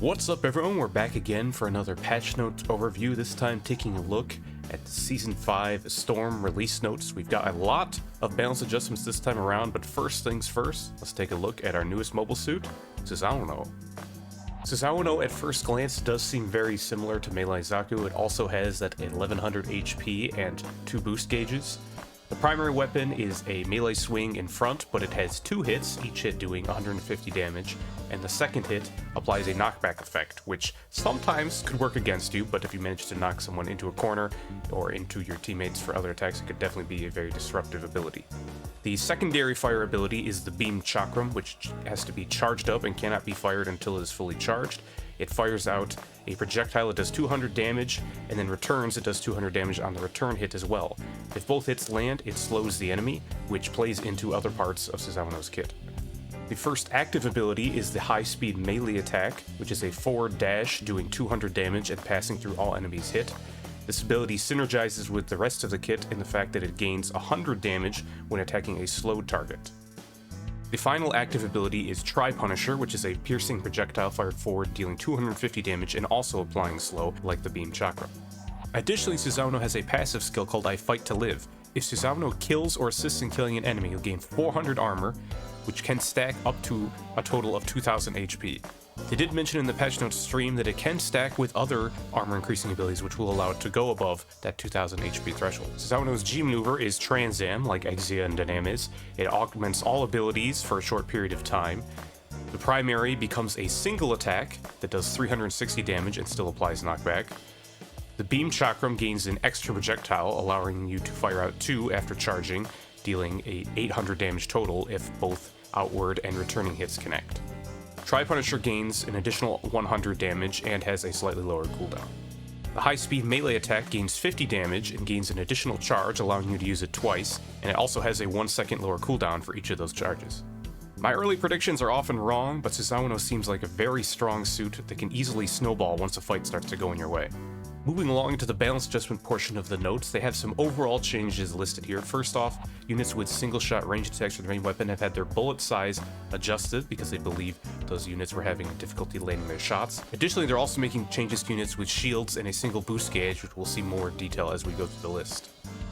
What's up everyone, we're back again for another patch note overview, this time taking a look at the Season 5 Storm release notes. We've got a lot of balance adjustments this time around, but first things first, let's take a look at our newest mobile suit, Susanowo. Susanowo at first glance does seem very similar to Melee Zaku. It also has that 1100 HP and 2 boost gauges. The primary weapon is a melee swing in front, but it has 2 hits, each hit doing 150 damage, and the second hit applies a knockback effect, which sometimes could work against you, but if you manage to knock someone into a corner or into your teammates for other attacks, it could definitely be a very disruptive ability. The secondary fire ability is the Beam Chakram, which has to be charged up and cannot be fired until it is fully charged. It fires out a projectile that does 200 damage, and then returns, it does 200 damage on the return hit as well. If both hits land, it slows the enemy, which plays into other parts of Susanowo's kit. The first active ability is the high-speed melee attack, which is a forward dash doing 200 damage and passing through all enemies hit. This ability synergizes with the rest of the kit in the fact that it gains 100 damage when attacking a slowed target. The final active ability is Tri-Punisher, which is a piercing projectile fired forward dealing 250 damage and also applying slow, like the Beam Chakra. Additionally, Susanowo has a passive skill called I Fight to Live. If Susanowo kills or assists in killing an enemy, he'll gain 400 armor, which can stack up to a total of 2000 HP. They did mention in the patch notes stream that it can stack with other armor increasing abilities, which will allow it to go above that 2000 HP threshold. Susanowo's G maneuver is Transam, like Exia and Dynames. It augments all abilities for a short period of time. The primary becomes a single attack that does 360 damage and still applies knockback. The Beam Chakram gains an extra projectile, allowing you to fire out 2 after charging, dealing a 800 damage total if both outward and returning hits connect. Tri-Punisher gains an additional 100 damage and has a slightly lower cooldown. The high-speed melee attack gains 50 damage and gains an additional charge, allowing you to use it twice, and it also has a 1 second lower cooldown for each of those charges. My early predictions are often wrong, but Susanowo seems like a very strong suit that can easily snowball once a fight starts to go in your way. Moving along to the balance adjustment portion of the notes, they have some overall changes listed here. First off, units with single-shot ranged attacks for the main weapon have had their bullet size adjusted because they believe those units were having difficulty landing their shots. Additionally, they're also making changes to units with shields and a single boost gauge, which we'll see more detail as we go through the list.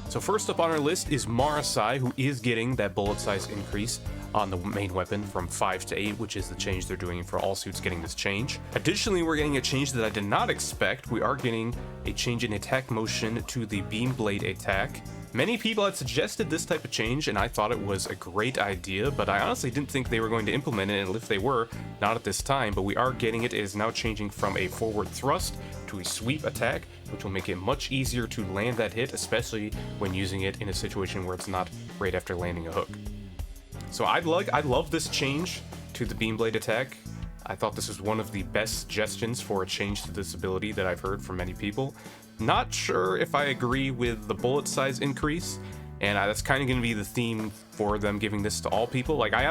So first up on our list is Marasai, who is getting that bullet size increase on the main weapon from 5 to 8, which is the change they're doing for all suits getting this change. Additionally, we're getting a change that I did not expect. We are getting a change in attack motion to the Beam Blade attack. Many people had suggested this type of change, and I thought it was a great idea, but I honestly didn't think they were going to implement it, and if they were, not at this time, but we are getting it. It is now changing from a forward thrust to a sweep attack, which will make it much easier to land that hit, especially when using it in a situation where it's not right after landing a hook. So I love this change to the Beam Blade attack. I thought this was one of the best suggestions for a change to this ability that I've heard from many people. Not sure if I agree with the bullet size increase, and that's kind of going to be the theme for them giving this to all people. I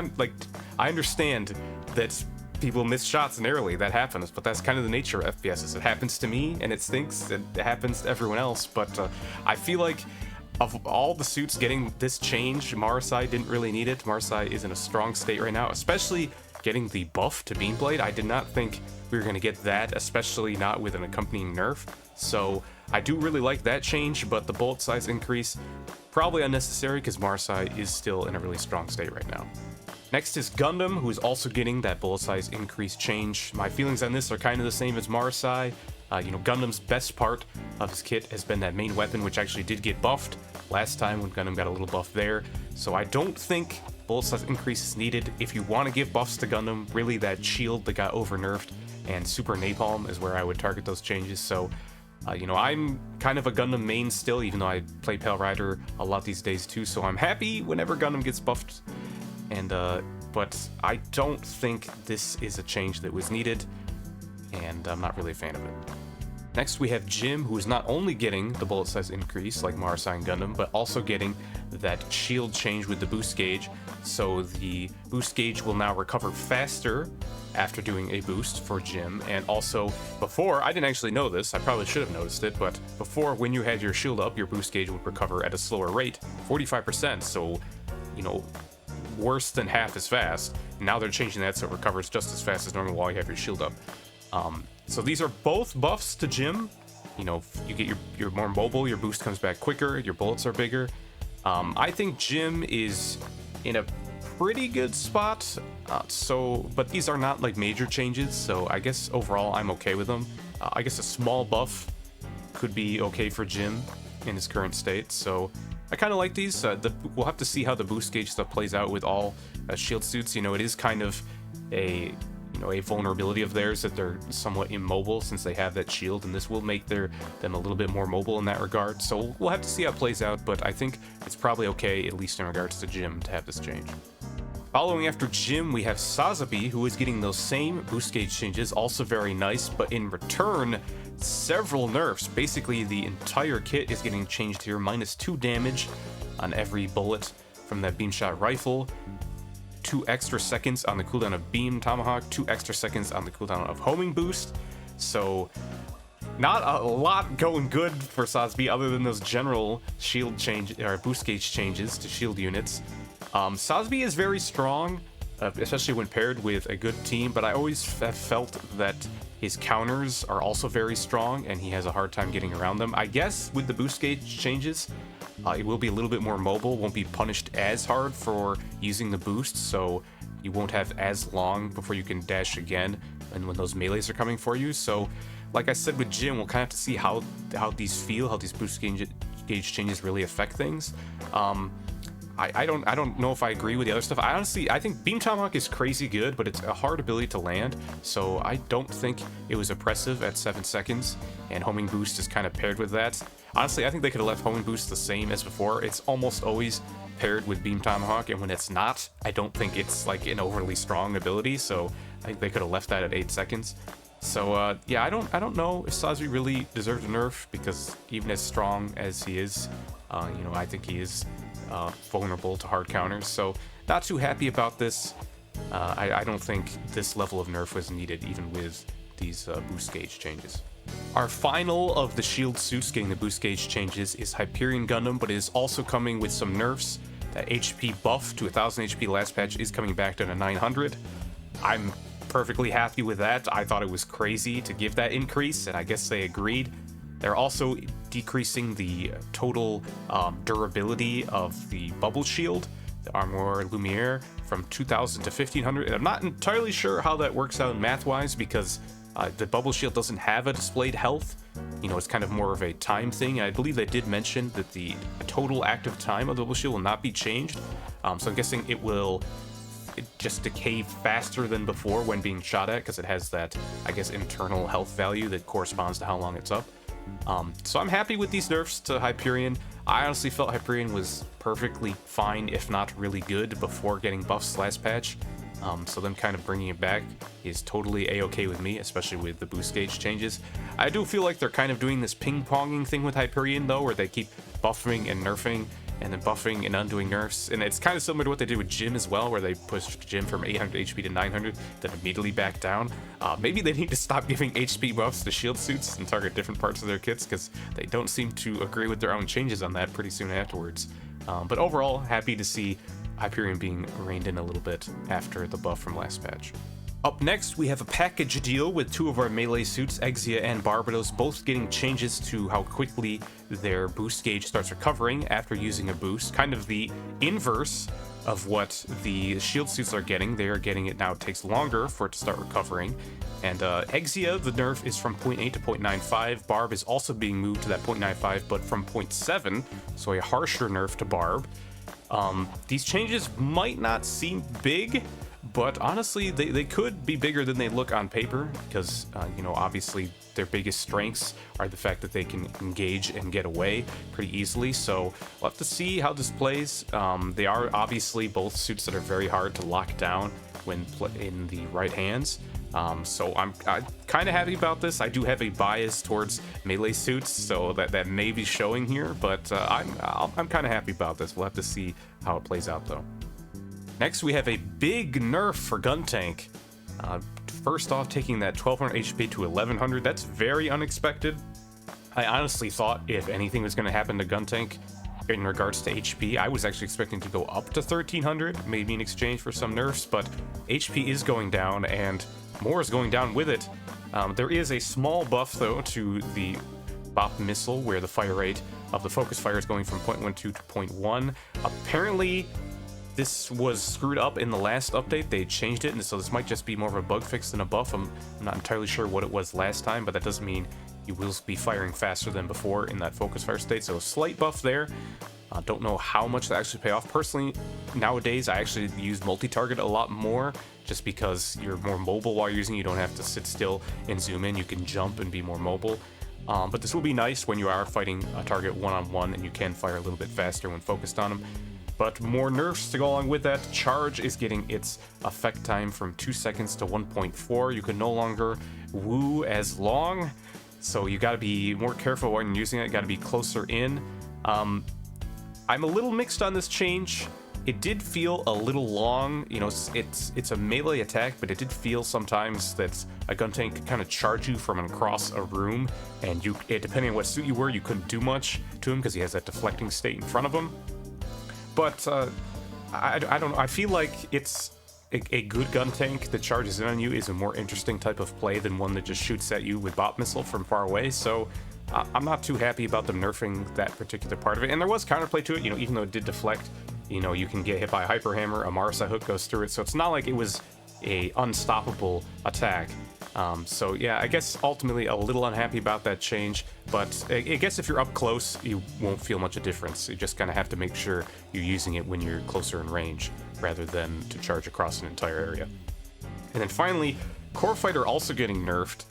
understand that people miss shots narrowly, that happens, but that's kind of the nature of FPSs. It happens to me, and it stinks. It happens to everyone else, but I feel like of all the suits getting this change, Marasai didn't really need it. Marasai is in a strong state right now, especially getting the buff to Beam Blade. I did not think we were going to get that, especially not with an accompanying nerf. So I do really like that change, but the bullet size increase, probably unnecessary because Marasai is still in a really strong state right now. Next is Gundam, who is also getting that bullet size increase change. My feelings on this are kind of the same as Marasai. Gundam's best part of his kit has been that main weapon, which actually did get buffed last time when Gundam got a little buff there. So I don't think bullet size increase is needed. If you want to give buffs to Gundam, really that shield that got over nerfed and super napalm is where I would target those changes. So I'm kind of a Gundam main still, even though I play Pale Rider a lot these days too. So I'm happy whenever Gundam gets buffed. But I don't think this is a change that was needed, and I'm not really a fan of it. Next we have Jim, who is not only getting the bullet size increase like Marasai and Gundam, but also getting that shield change with the boost gauge. So the boost gauge will now recover faster after doing a boost for Jim, and also before, I didn't actually know this, I probably should have noticed it, but before, when you had your shield up, your boost gauge would recover at a slower rate, 45%, so, worse than half as fast. Now they're changing that so it recovers just as fast as normal while you have your shield up. So these are both buffs to Jim. You know, you get you're more mobile, your boost comes back quicker, your bullets are bigger. I think Jim is in a pretty good spot, but these are not like major changes, so I guess overall I'm okay with them. I guess a small buff could be okay for Jim in his current state, so I kind of like these. We'll have to see how the boost gauge stuff plays out with all shield suits. You know, it is kind of a vulnerability of theirs that they're somewhat immobile since they have that shield, and this will make them a little bit more mobile in that regard. So we'll have to see how it plays out, but I think it's probably okay, at least in regards to Jim, to have this change. Following after Jim, we have Sazabi, who is getting those same boost gauge changes, also very nice, but in return, several nerfs. Basically, the entire kit is getting changed here. -2 damage on every bullet from that beam shot rifle, 2 extra seconds on the cooldown of beam tomahawk, 2 extra seconds on the cooldown of homing boost. So not a lot going good for Sazabi other than those general shield change or boost gauge changes to shield units. Sazabi is very strong, especially when paired with a good team, but I always have felt that his counters are also very strong and he has a hard time getting around them. I guess with the boost gauge changes, it will be a little bit more mobile, won't be punished as hard for using the boost, so you won't have as long before you can dash again and when those melees are coming for you. So like I said with Jim, we'll kind of have to see how these feel, how these boost gauge changes really affect things. I don't know if I agree with the other stuff. I think Beam Tomahawk is crazy good, but it's a hard ability to land, so I don't think it was oppressive at 7 seconds, and Homing Boost is kind of paired with that. Honestly, I think they could have left Homing Boost the same as before. It's almost always paired with Beam Tomahawk, and when it's not, I don't think it's like an overly strong ability, so I think they could have left that at 8 seconds. So yeah, I don't know if Sazabi really deserved a nerf, because even as strong as he is, I think he is vulnerable to hard counters, so not too happy about this. I don't think this level of nerf was needed even with these boost gauge changes. Our final of the shield suits getting the boost gauge changes is Hyperion Gundam, but it is also coming with some nerfs. That HP buff to 1000 HP last patch is coming back down to 900. I'm perfectly happy with that. I thought it was crazy to give that increase, and I guess they agreed. They're also decreasing the total durability of the bubble shield, the Armor Lumiere, from 2000 to 1500. And I'm not entirely sure how that works out math-wise, because the bubble shield doesn't have a displayed health. It's kind of more of a time thing. I believe they did mention that the total active time of the bubble shield will not be changed. So I'm guessing it will just decay faster than before when being shot at, because it has that, I guess, internal health value that corresponds to how long it's up. So I'm happy with these nerfs to Hyperion. I honestly felt Hyperion was perfectly fine, if not really good, before getting buffs last patch. So them kind of bringing it back is totally a-okay with me, especially with the boost gauge changes. I do feel like they're kind of doing this ping-ponging thing with Hyperion, though, where they keep buffing and nerfing, and then buffing and undoing nerfs. And it's kind of similar to what they did with Jim as well, where they pushed Jim from 800 HP to 900, then immediately back down. Maybe they need to stop giving HP buffs to shield suits and target different parts of their kits, because they don't seem to agree with their own changes on that pretty soon afterwards. But overall, happy to see Hyperion being reined in a little bit after the buff from last patch. Up next, we have a package deal with two of our melee suits, Exia and Barb, both getting changes to how quickly their boost gauge starts recovering after using a boost. Kind of the inverse of what the shield suits are getting. They are getting it now. It takes longer for it to start recovering. And Exia, the nerf is from 0.8 to 0.95. Barb is also being moved to that 0.95, but from 0.7, so a harsher nerf to Barb. These changes might not seem big, but honestly, they could be bigger than they look on paper, because, obviously their biggest strengths are the fact that they can engage and get away pretty easily, so we'll have to see how this plays. They are obviously both suits that are very hard to lock down when in the right hands. So I'm kind of happy about this. I do have a bias towards melee suits, so that may be showing here, but I'm kind of happy about this. We'll have to see how it plays out, though. Next, we have a big nerf for Guntank. First off, taking that 1200 HP to 1100. That's very unexpected. I honestly thought if anything was going to happen to Guntank in regards to HP, I was actually expecting to go up to 1300, maybe in exchange for some nerfs, but HP is going down, and more is going down with it. There is a small buff, though, to the Bop missile, where the fire rate of the focus fire is going from 0.12 to 0.1. Apparently, this was screwed up in the last update. They changed it, and so this might just be more of a bug fix than a buff. I'm not entirely sure what it was last time, but that doesn't mean you will be firing faster than before in that focus fire state. So a slight buff there. Don't know how much that actually pay off. Personally, nowadays, I actually use multi-target a lot more, just because you're more mobile while you're using it. You don't have to sit still and zoom in. You can jump and be more mobile. But this will be nice when you are fighting a target one-on-one and you can fire a little bit faster when focused on them. But more nerfs to go along with that. Charge is getting its effect time from 2 seconds to 1.4. You can no longer woo as long, so you gotta be more careful when you're using it. Gotta be closer in. I'm a little mixed on this change. It did feel a little long. You know, it's a melee attack, but it did feel sometimes that a Guntank could kind of charge you from across a room, and depending on what suit you were, you couldn't do much to him because he has that deflecting state in front of him. But I don't know. I feel like it's a good Guntank that charges in on you is a more interesting type of play than one that just shoots at you with Bop Missile from far away. So I'm not too happy about them nerfing that particular part of it. And there was counterplay to it, you know, even though it did deflect. You know, you can get hit by a Hyper Hammer, a Marasai hook goes through it, so it's not like it was a unstoppable attack. So yeah, I guess ultimately a little unhappy about that change, but I guess if you're up close, you won't feel much of a difference. You just kind of have to make sure you're using it when you're closer in range, rather than to charge across an entire area. And then finally, Core Fighter also getting nerfed.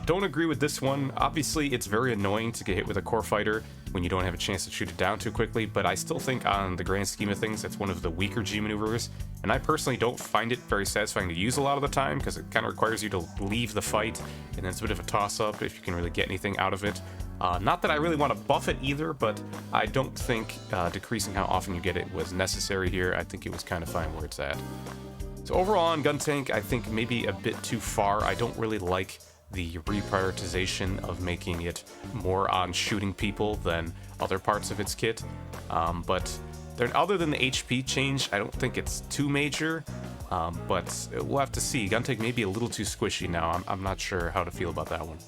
Don't agree with this one. Obviously, it's very annoying to get hit with a Core Fighter when you don't have a chance to shoot it down too quickly, but I still think on the grand scheme of things, it's one of the weaker G maneuvers, and I personally don't find it very satisfying to use a lot of the time, because it kind of requires you to leave the fight, and then it's a bit of a toss-up if you can really get anything out of it. Not that I really want to buff it either, but I don't think decreasing how often you get it was necessary here. I think it was kind of fine where it's at. So overall on Guntank, I think maybe a bit too far. I don't really like the reprioritization of making it more on shooting people than other parts of its kit. But other than the HP change, I don't think it's too major, but we'll have to see. Guntank may be a little too squishy now. I'm not sure how to feel about that one.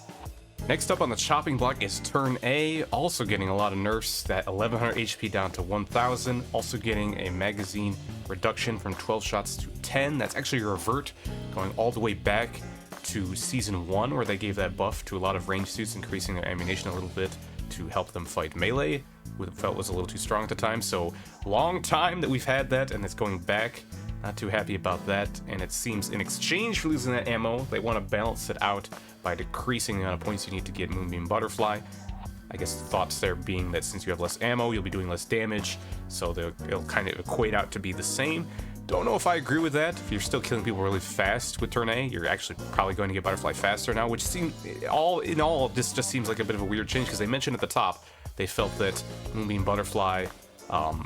Next up on the chopping block is Turn A, also getting a lot of nerfs, that 1100 HP down to 1000, also getting a magazine reduction from 12 shots to 10. That's actually a revert, going all the way back to Season 1, where they gave that buff to a lot of ranged suits, increasing their ammunition a little bit to help them fight melee, which felt was a little too strong at the time. So long time that we've had that, and it's going back. Not too happy about that, and it seems in exchange for losing that ammo, they want to balance it out by decreasing the amount of points you need to get Moonbeam Butterfly. I guess the thoughts there being that since you have less ammo, you'll be doing less damage, so it'll kind of equate out to be the same. Don't know if I agree with that. If you're still killing people really fast with Turn A, you're actually probably going to get Butterfly faster now, which seems, all in all, this just seems like a bit of a weird change, because they mentioned at the top they felt that Moonbeam Butterfly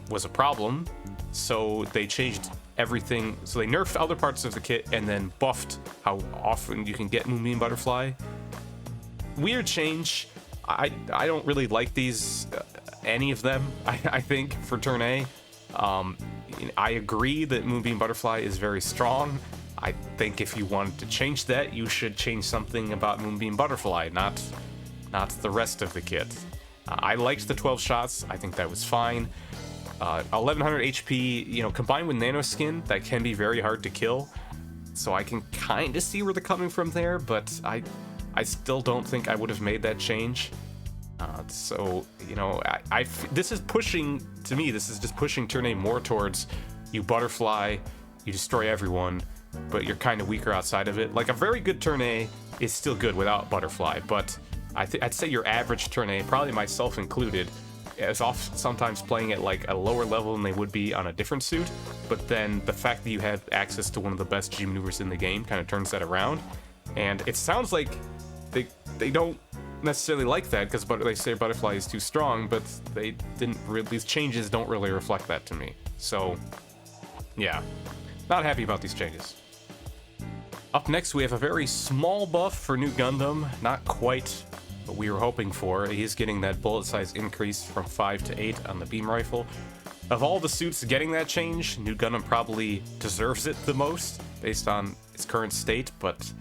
was a problem, so they changed everything. So they nerfed other parts of the kit and then buffed how often you can get Moonbeam Butterfly. Weird change. I don't really like these, any of them, I think, for Turn A. I agree that Moonbeam Butterfly is very strong. I think if you wanted to change that, you should change something about Moonbeam Butterfly, not the rest of the kit. I liked the 12 shots. I think that was fine. 1100 HP, you know, combined with Nano Skin, that can be very hard to kill. So I can kind of see where they're coming from there, but I still don't think I would have made that change. So, you know, this is pushing, to me, this is just pushing Turn A more towards you Butterfly, you destroy everyone, but you're kind of weaker outside of it. Like, a very good Turn A is still good without Butterfly, but I'd say your average Turn A, probably myself included, is off sometimes playing at like a lower level than they would be on a different suit, but then the fact that you have access to one of the best G maneuvers in the game kind of turns that around. And it sounds like they don't necessarily like that, because they say Butterfly is too strong, but they didn't really, these changes don't really reflect that to me. So yeah, not happy about these changes. Up next, we have a very small buff for Nu Gundam, not quite what we were hoping for. He's getting that bullet size increase from 5 to 8 on the beam rifle. Of all the suits getting that change, Nu Gundam probably deserves it the most based on its current state, but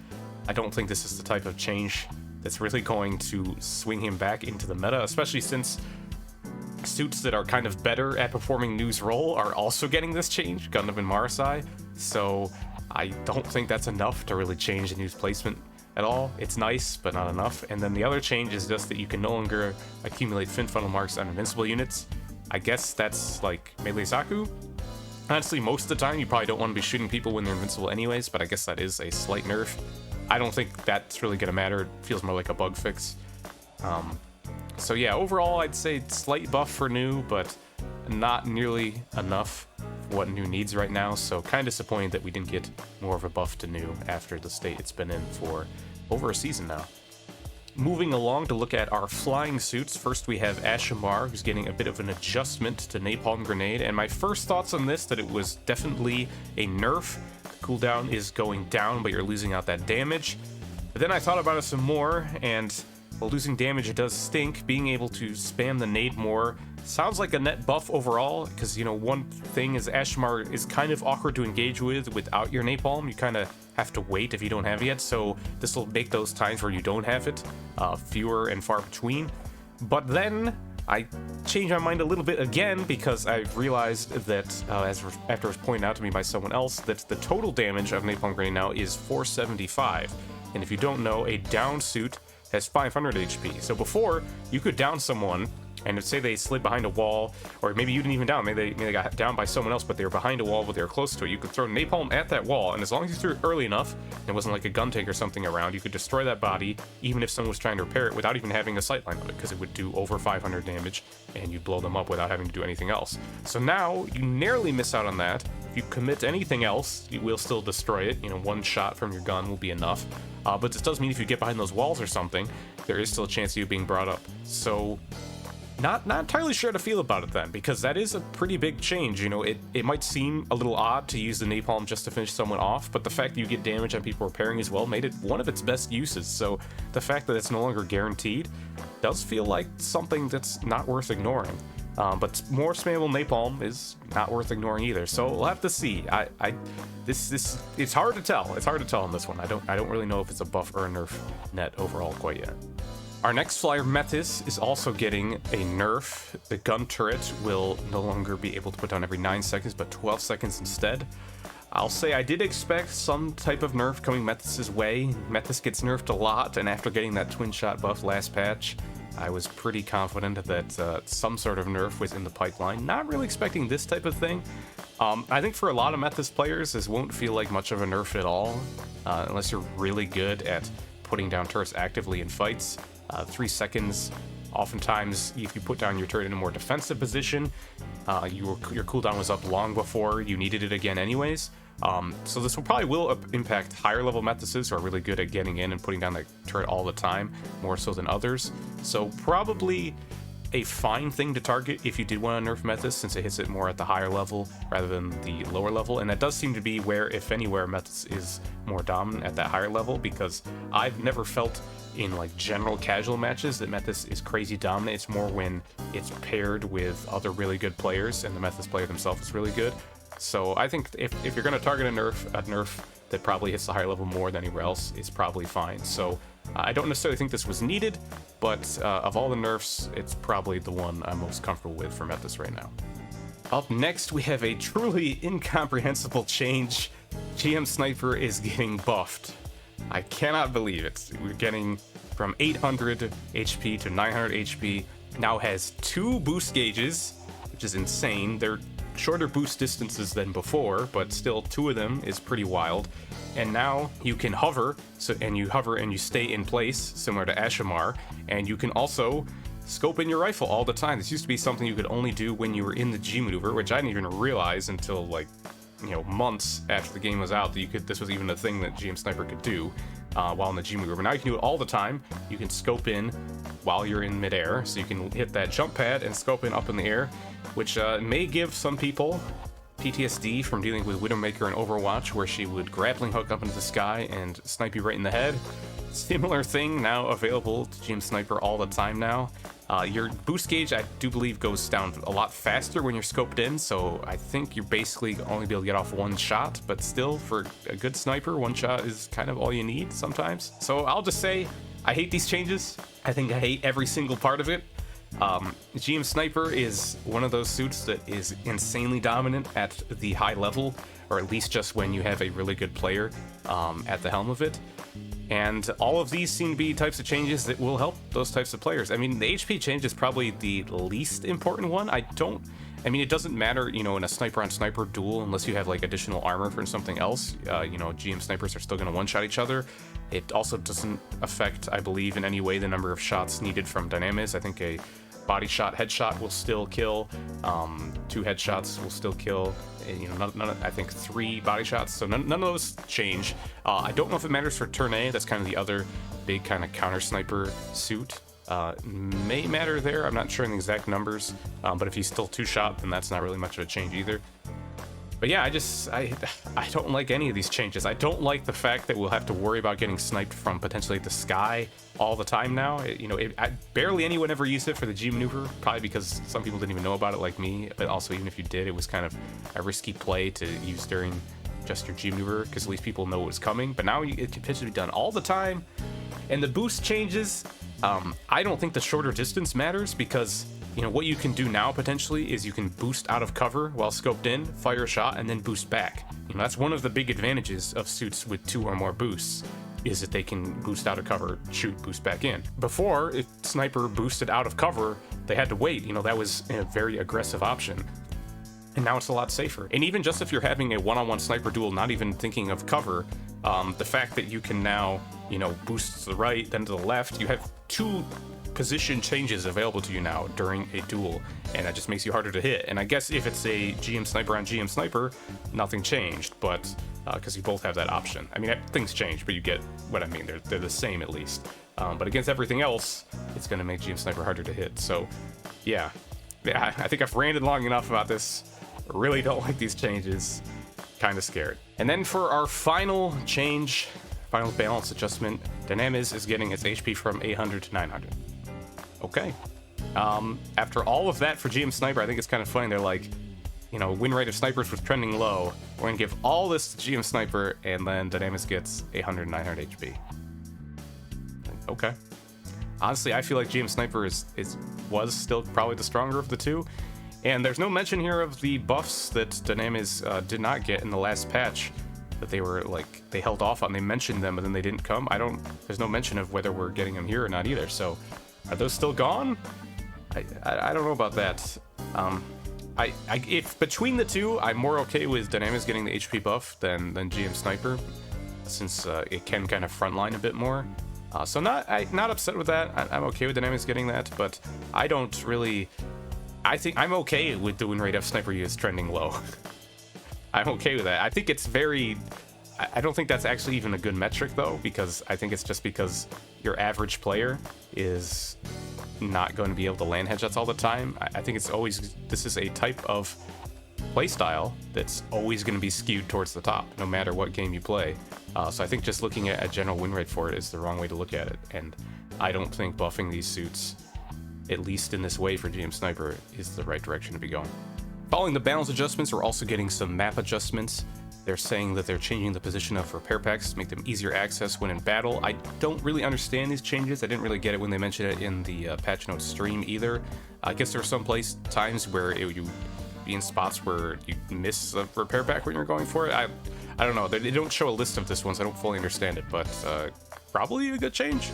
I don't think this is the type of change that's really going to swing him back into the meta, especially since suits that are kind of better at performing Nu's role are also getting this change, Gundam and Marasai. So I don't think that's enough to really change the Nu's placement at all. It's nice, but not enough. And then the other change is just that you can no longer accumulate fin funnel marks on invincible units. I guess that's like Melee Zaku. Honestly, most of the time you probably don't want to be shooting people when they're invincible anyways, but I guess that is a slight nerf. I don't think that's really gonna matter. It feels more like a bug fix. So yeah, overall I'd say slight buff for Nu, but not nearly enough for what Nu needs right now, so kind of disappointed that we didn't get more of a buff to Nu after the state it's been in for over a season now. Moving along to look at our flying suits, first we have Asshimar, who's getting a bit of an adjustment to Napalm Grenade, and my first thoughts on this, that it was definitely a nerf. The cooldown is going down, but you're losing out that damage. But then I thought about it some more, and while losing damage, it does stink. Being able to spam the nade more sounds like a net buff overall, because, you know, one thing is Asshimar is kind of awkward to engage with without your napalm. You kind of have to wait if you don't have it yet, so this will make those times where you don't have it fewer and far between. But then I changed my mind a little bit again, because I realized that, after it was pointed out to me by someone else, that the total damage of Napalm Grenade now is 475. And if you don't know, a down suit has 500 HP. So before, you could down someone, and say they slid behind a wall, or maybe you didn't even down, maybe they got down by someone else, but they were behind a wall, but they were close to it. You could throw napalm at that wall, and as long as you threw it early enough, and it wasn't like a Guntank or something around, you could destroy that body, even if someone was trying to repair it without even having a sightline on it, because it would do over 500 damage, and you'd blow them up without having to do anything else. So now, you narrowly miss out on that. If you commit to anything else, you will still destroy it. You know, one shot from your gun will be enough. But this does mean if you get behind those walls or something, there is still a chance of you being brought up. So not entirely sure how to feel about it then, because that is a pretty big change. You know, it might seem a little odd to use the napalm just to finish someone off, but the fact that you get damage on people repairing as well made it one of its best uses. So the fact that it's no longer guaranteed does feel like something that's not worth ignoring. But more spammable napalm is not worth ignoring either. So we'll have to see. It's hard to tell. It's hard to tell on this one. I don't really know if it's a buff or a nerf net overall quite yet. Our next flyer, Methuss, is also getting a nerf. The gun turret will no longer be able to put down every 9 seconds, but 12 seconds instead. I'll say I did expect some type of nerf coming Methuss's way. Methuss gets nerfed a lot, and after getting that twin shot buff last patch, I was pretty confident that some sort of nerf was in the pipeline. Not really expecting this type of thing. I think for a lot of Methuss players, this won't feel like much of a nerf at all, unless you're really good at putting down turrets actively in fights. 3 seconds, oftentimes, if you put down your turret in a more defensive position, your cooldown was up long before you needed it again anyways. So this will impact higher level Methusses who are really good at getting in and putting down the turret all the time, more so than others. So probably a fine thing to target if you did want to nerf Methuss, since it hits it more at the higher level rather than the lower level. And that does seem to be where, if anywhere, Methuss is more dominant at that higher level, because I've never felt in like general casual matches that Methuss is crazy dominant. It's more when it's paired with other really good players and the Methuss player himself is really good. So I think if you're going to target a nerf that probably hits the higher level more than anywhere else, is probably fine. So I don't necessarily think this was needed, but of all the nerfs, it's probably the one I'm most comfortable with for Methuss right now. Up next, we have a truly incomprehensible change. GM Sniper is getting buffed. I cannot believe it. We're getting from 800 HP to 900 HP. Now has 2 boost gauges, which is insane. They're shorter boost distances than before, but still 2 of them is pretty wild. And now you can hover, and you stay in place, similar to Asshimar, and you can also scope in your rifle all the time. This used to be something you could only do when you were in the G maneuver, which I didn't even realize until like, you know, months after the game was out that this was even a thing that GM Sniper could do while in the G maneuver. But now you can do it all the time. You can scope in while you're in midair, so you can hit that jump pad and scope in up in the air, which may give some people PTSD from dealing with Widowmaker in Overwatch, where she would grappling hook up into the sky and snipe you right in the head. Similar thing now available to GM Sniper all the time now. Your boost gauge, I do believe, goes down a lot faster when you're scoped in, so I think you're basically only be able to get off one shot, but still, for a good sniper, one shot is kind of all you need sometimes. So I'll just say, I hate these changes. I think I hate every single part of it. GM Sniper is one of those suits that is insanely dominant at the high level, or at least just when you have a really good player at the helm of it. And all of these seem to be types of changes that will help those types of players. I mean, the HP change is probably the least important one. I mean, it doesn't matter, you know, in a sniper-on-sniper duel, unless you have, like, additional armor for something else. You know, GM snipers are still going to one-shot each other. It also doesn't affect, I believe, in any way the number of shots needed from Dynames. I think a body shot, headshot will still kill. 2 headshots will still kill. You know, I think 3 body shots, so none of those change. I don't know if it matters for turn A. That's kind of the other big kind of counter sniper suit. May matter there. I'm not sure in the exact numbers, but if he's still 2-shot, then that's not really much of a change either. But yeah, I don't like any of these changes. I don't like the fact that we'll have to worry about getting sniped from potentially the sky all the time now. Barely anyone ever used it for the G maneuver, probably because some people didn't even know about it like me, but also even if you did, it was kind of a risky play to use during just your G maneuver, because at least people know it was coming. But now it can potentially be done all the time. And the boost changes, I don't think the shorter distance matters, because you know, what you can do now potentially is you can boost out of cover while scoped in, fire a shot, and then boost back. You know, that's one of the big advantages of suits with 2 or more boosts, is that they can boost out of cover, shoot, boost back in. Before, if sniper boosted out of cover, they had to wait. You know, that was a very aggressive option. And now it's a lot safer. And even just if you're having a one-on-one sniper duel, not even thinking of cover, the fact that you can now, you know, boost to the right, then to the left, you have 2 position changes available to you now during a duel, and that just makes you harder to hit. And I guess if it's a GM sniper on GM sniper, nothing changed, but because you both have that option. I mean, things change, but you get what I mean. They're the same at least. But against everything else, it's going to make GM sniper harder to hit. So yeah, I think I've ranted long enough about this. I really don't like these changes. Kind of scared. And then for our final change, final balance adjustment, Dynames is getting its HP from 800 to 900. Okay. After all of that for GM Sniper, I think it's kind of funny. They're like, you know, win rate of snipers was trending low. We're going to give all this to GM Sniper, and then Dynames gets 800, 900 HP. Okay. Honestly, I feel like GM Sniper was still probably the stronger of the two. And there's no mention here of the buffs that Dynames did not get in the last patch that they were, like, they held off on. They mentioned them, but then they didn't come. There's no mention of whether we're getting them here or not either, so are those still gone? I don't know about that. If between the two, I'm more okay with Dynames getting the HP buff than GM Sniper, since it can kind of frontline a bit more. So not upset with that. I'm okay with Dynames getting that, but I don't really. I think I'm okay with the win rate of Sniper use trending low. I'm okay with that. I think it's very. I don't think that's actually even a good metric though, because I think it's just because your average player is not going to be able to land headshots all the time. I think this is a type of playstyle that's always going to be skewed towards the top, no matter what game you play. So I think just looking at a general win rate for it is the wrong way to look at it, and I don't think buffing these suits, at least in this way for GM Sniper, is the right direction to be going. Following the balance adjustments, we're also getting some map adjustments. They're saying that they're changing the position of repair packs to make them easier access when in battle. I don't really understand these changes. I didn't really get it when they mentioned it in the patch notes stream either. I guess there are some times where you be in spots where you miss a repair pack when you're going for it. I don't know. They don't show a list of this one, so I don't fully understand it, but probably a good change.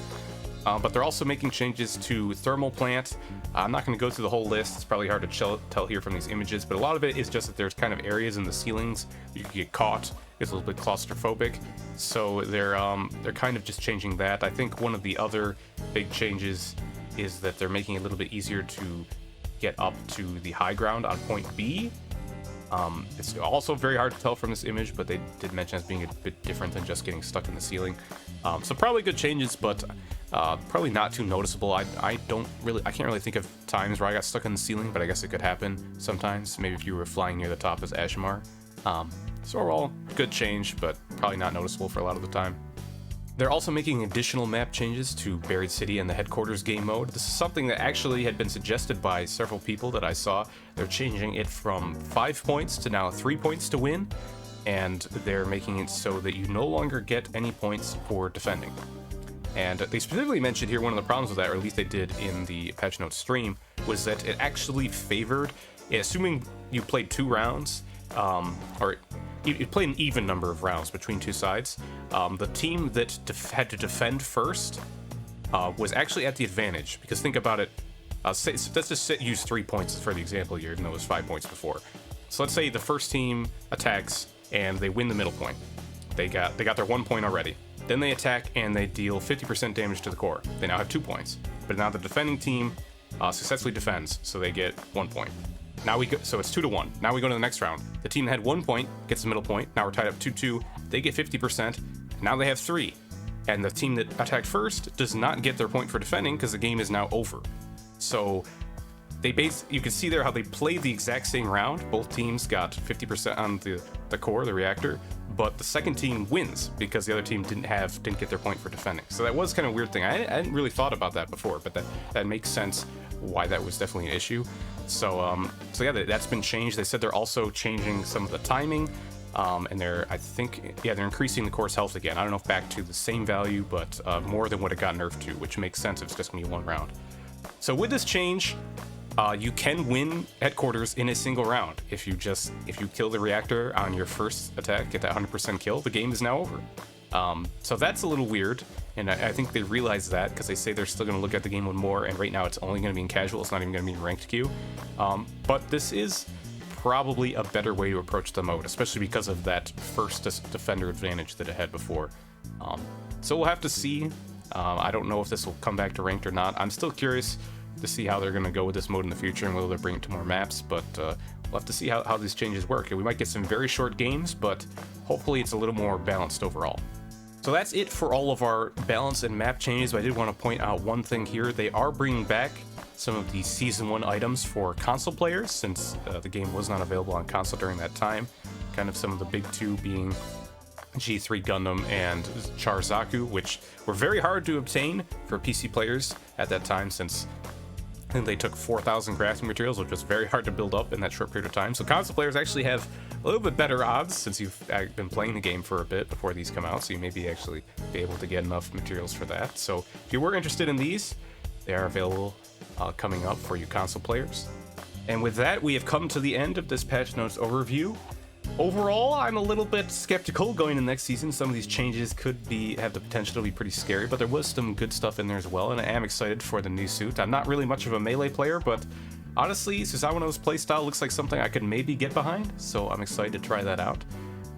But they're also making changes to thermal plant. I'm not going to go through the whole list. It's probably hard to tell here from these images, but a lot of it is just that there's kind of areas in the ceilings you can get caught. It's a little bit claustrophobic, so they're kind of just changing that. I think one of the other big changes is that they're making it a little bit easier to get up to the high ground on point B. It's also very hard to tell from this image, but they did mention as being a bit different than just getting stuck in the ceiling. So probably good changes, but probably not too noticeable. I can't really think of times where I got stuck in the ceiling, but I guess it could happen sometimes. Maybe if you were flying near the top as Asshimar. So overall, good change, but probably not noticeable for a lot of the time. They're also making additional map changes to Buried City and the Headquarters game mode. This is something that actually had been suggested by several people that I saw. They're changing it from 5 points to now 3 points to win, and they're making it so that you no longer get any points for defending. And they specifically mentioned here one of the problems with that, or at least they did in the patch notes stream, was that it actually favored, assuming you played 2 rounds, or you played an even number of rounds between 2 sides, the team that had to defend first was actually at the advantage. Because think about it, let's just use 3 points for the example here, even though it was 5 points before. So let's say the first team attacks and they win the middle point. They got their 1 point already. Then they attack and they deal 50% damage to the core. They now have 2 points. But now the defending team successfully defends, so they get 1 point. Now we go, so it's 2-1. Now we go to the next round. The team that had 1 point gets the middle point. Now we're tied up 2-2. They get 50%. Now they have 3. And the team that attacked first does not get their point for defending because the game is now over. So you can see there how they played the exact same round. Both teams got 50% on the core, the reactor, but the second team wins because the other team didn't get their point for defending. So that was kind of a weird thing. I hadn't really thought about that before, but that makes sense why that was definitely an issue. So yeah, that's been changed. They said they're also changing some of the timing, and they're increasing the core's health again. I don't know if back to the same value, but more than what it got nerfed to, which makes sense if it's just gonna be 1 round. So with this change, you can win Headquarters in a single round. If you kill the reactor on your first attack, get that 100% kill, the game is now over. So that's a little weird, and I think they realize that because they say they're still going to look at the game one more, and right now it's only going to be in casual, it's not even going to be in ranked queue. But this is probably a better way to approach the mode, especially because of that first defender advantage that it had before. So we'll have to see. I don't know if this will come back to ranked or not. I'm still curious to see how they're going to go with this mode in the future and whether they'll bring it to more maps, but we'll have to see how these changes work. And we might get some very short games, but hopefully it's a little more balanced overall. So that's it for all of our balance and map changes, but I did want to point out one thing here. They are bringing back some of the Season 1 items for console players, since the game was not available on console during that time. Kind of some of the big 2 being G3 Gundam and Char Zaku, which were very hard to obtain for PC players at that time, since I think they took 4,000 crafting materials, which was very hard to build up in that short period of time. So console players actually have a little bit better odds since you've been playing the game for a bit before these come out, so you may actually be able to get enough materials for that. So if you were interested in these, they are available coming up for you console players. And with that, we have come to the end of this patch notes overview. Overall, I'm a little bit skeptical going into next season. Some of these changes could have the potential to be pretty scary, but there was some good stuff in there as well, and I am excited for the new suit. I'm not really much of a melee player, but honestly, Susanowo's playstyle looks like something I could maybe get behind, so I'm excited to try that out.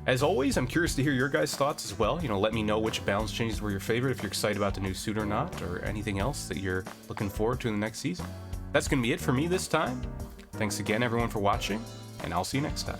As always, I'm curious to hear your guys' thoughts as well. Let me know which balance changes were your favorite, if you're excited about the new suit or not, or anything else that you're looking forward to in the next season. That's going to be it for me this time. Thanks again, everyone, for watching, and I'll see you next time.